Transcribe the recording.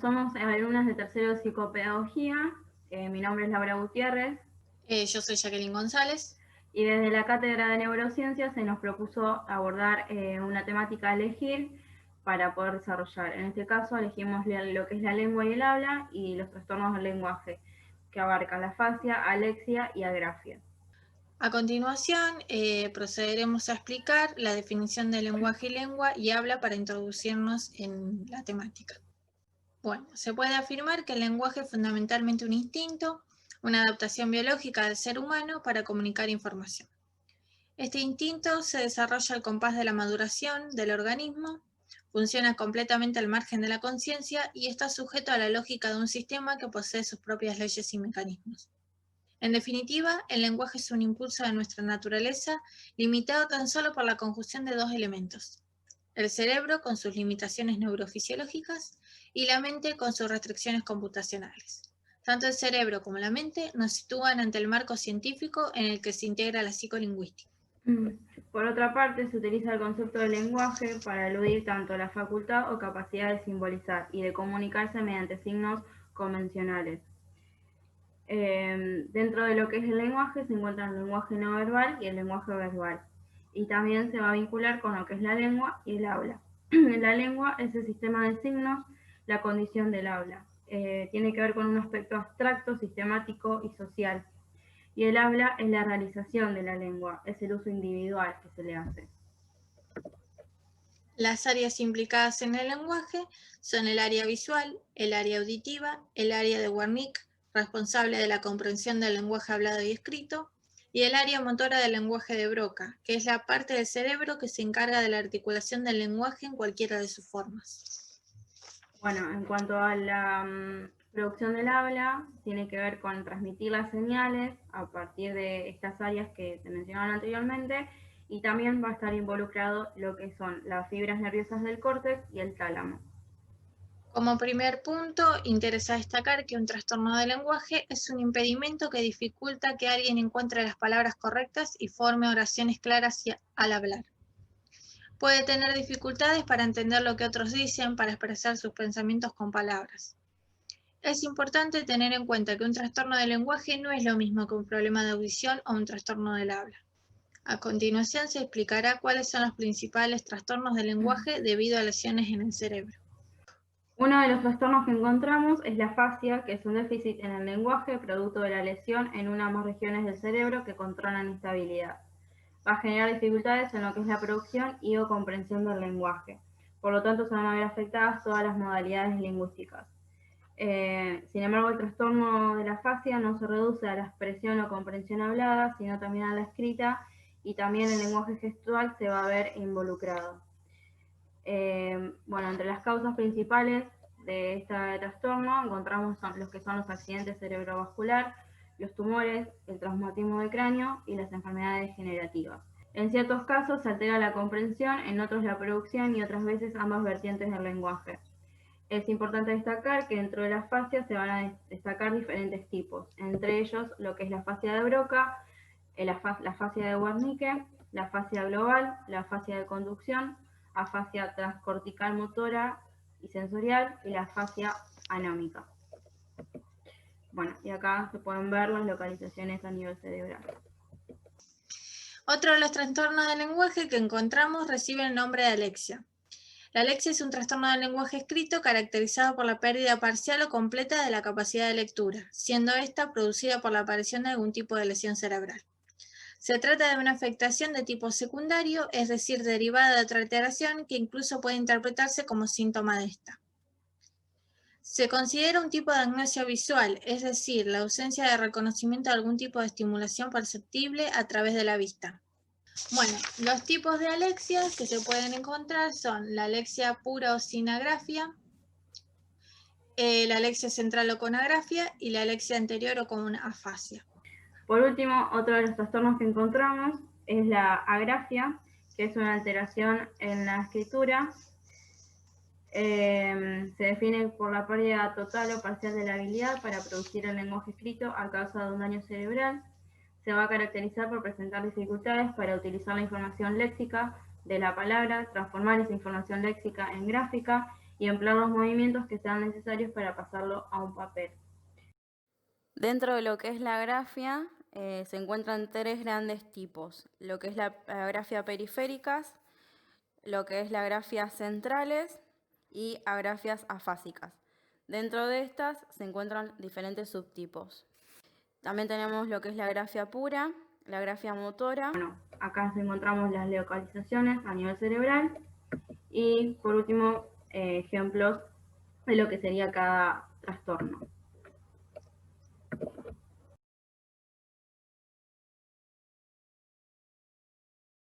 Somos alumnas de tercero de psicopedagogía. Mi nombre es Laura Gutiérrez. Yo soy Jacqueline González. Y desde la Cátedra de Neurociencias se nos propuso abordar una temática a elegir para poder desarrollar. En este caso elegimos lo que es la lengua y el habla y los trastornos del lenguaje, que abarcan la afasia, alexia y agrafia. A continuación, procederemos a explicar la definición de lenguaje y lengua y habla para introducirnos en la temática. Bueno, se puede afirmar que el lenguaje es fundamentalmente un instinto, una adaptación biológica del ser humano para comunicar información. Este instinto se desarrolla al compás de la maduración del organismo, funciona completamente al margen de la conciencia y está sujeto a la lógica de un sistema que posee sus propias leyes y mecanismos. En definitiva, el lenguaje es un impulso de nuestra naturaleza limitado tan solo por la conjunción de dos elementos: el cerebro con sus limitaciones neurofisiológicas y la mente con sus restricciones computacionales. Tanto el cerebro como la mente nos sitúan ante el marco científico en el que se integra la psicolingüística. Por otra parte, se utiliza el concepto de lenguaje para aludir tanto a la facultad o capacidad de simbolizar y de comunicarse mediante signos convencionales. Dentro de lo que es el lenguaje se encuentra el lenguaje no verbal y el lenguaje verbal. Y también se va a vincular con lo que es la lengua y el habla. La lengua es el sistema de signos, la condición del habla. Tiene que ver con un aspecto abstracto, sistemático y social. Y el habla es la realización de la lengua, es el uso individual que se le hace. Las áreas implicadas en el lenguaje son el área visual, el área auditiva, el área de Wernicke, responsable de la comprensión del lenguaje hablado y escrito, y el área motora del lenguaje de Broca, que es la parte del cerebro que se encarga de la articulación del lenguaje en cualquiera de sus formas. Bueno, en cuanto a la producción del habla, tiene que ver con transmitir las señales a partir de estas áreas que se mencionaron anteriormente, y también va a estar involucrado lo que son las fibras nerviosas del córtex y el tálamo. Como primer punto, interesa destacar que un trastorno del lenguaje es un impedimento que dificulta que alguien encuentre las palabras correctas y forme oraciones claras al hablar. Puede tener dificultades para entender lo que otros dicen, para expresar sus pensamientos con palabras. Es importante tener en cuenta que un trastorno del lenguaje no es lo mismo que un problema de audición o un trastorno del habla. A continuación se explicará cuáles son los principales trastornos del lenguaje debido a lesiones en el cerebro. Uno de los trastornos que encontramos es la afasia, que es un déficit en el lenguaje producto de la lesión en una o más regiones del cerebro que controlan esta habilidad. Va a generar dificultades en lo que es la producción y o comprensión del lenguaje. Por lo tanto, se van a ver afectadas todas las modalidades lingüísticas. Sin embargo, el trastorno de la afasia no se reduce a la expresión o comprensión hablada, sino también a la escrita, y también el lenguaje gestual se va a ver involucrado. Bueno, entre las causas principales de este trastorno encontramos los que son los accidentes cerebrovasculares, los tumores, el traumatismo de cráneo y las enfermedades degenerativas. En ciertos casos se altera la comprensión, en otros la producción y otras veces ambas vertientes del lenguaje. Es importante destacar que dentro de la afasia se van a destacar diferentes tipos, entre ellos lo que es la afasia de Broca, la afasia de Wernicke, la afasia global, la afasia de conducción, afasia transcortical motora y sensorial y la afasia anómica. Bueno, y acá se pueden ver las localizaciones a nivel cerebral. Otro de los trastornos del lenguaje que encontramos recibe el nombre de alexia. La alexia es un trastorno del lenguaje escrito caracterizado por la pérdida parcial o completa de la capacidad de lectura, siendo esta producida por la aparición de algún tipo de lesión cerebral. Se trata de una afectación de tipo secundario, es decir, derivada de otra alteración que incluso puede interpretarse como síntoma de esta. Se considera un tipo de agnosia visual, es decir, la ausencia de reconocimiento de algún tipo de estimulación perceptible a través de la vista. Bueno, los tipos de alexia que se pueden encontrar son la alexia pura o sin agrafia, la alexia central o con agrafia y la alexia anterior o con una afasia. Por último, otro de los trastornos que encontramos es la agrafia, que es una alteración en la escritura. Se define por la pérdida total o parcial de la habilidad para producir el lenguaje escrito a causa de un daño cerebral. Se va a caracterizar por presentar dificultades para utilizar la información léxica de la palabra, transformar esa información léxica en gráfica y emplear los movimientos que sean necesarios para pasarlo a un papel. Dentro de lo que es la grafia, se encuentran tres grandes tipos, lo que es la grafia periféricas, lo que es la grafia centrales y agrafias afásicas. Dentro de estas se encuentran diferentes subtipos. También tenemos lo que es la grafia pura, la grafia motora. Bueno, acá encontramos las localizaciones a nivel cerebral y por último ejemplos de lo que sería cada trastorno.